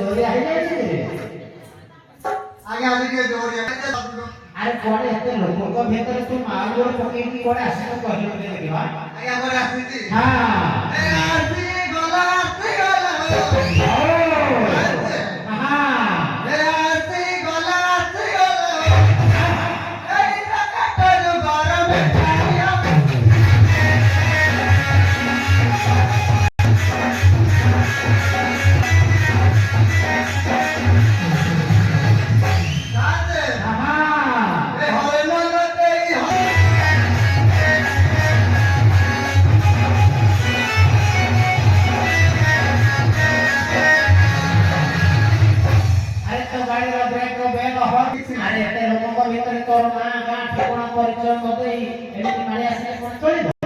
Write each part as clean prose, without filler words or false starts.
जोरिया है जाई रे आगे आगे के जोरिया अरे कोड़े एते लोक को भीतर तू माल जोर पके की कोड़े आसी तो कहलो दे देखिवा आगे हमर आसी हां ए आसी गोला अरे एते लोक को भीतर तोर मां गां ठेकोना परिचय मते एमिति मारी आसे कोन चलिबो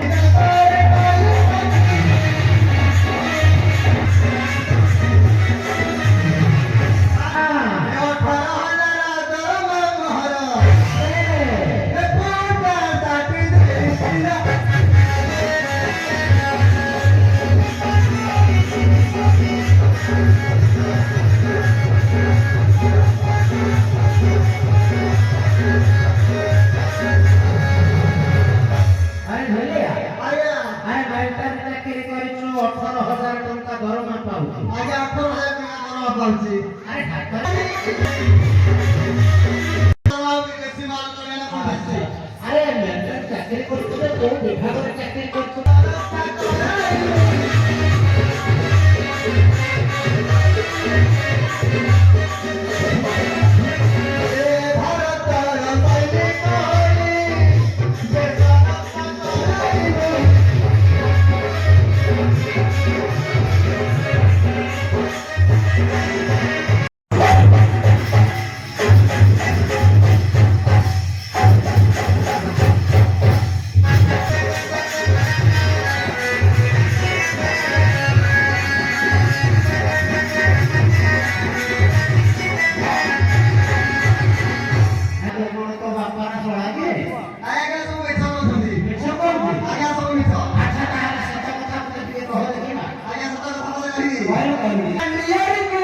पाउची अरे ठाकर बेसी माल करना पड़ছে अरे मैं चाकरी करतो तो देखा कर चाकरी करतो Ayo,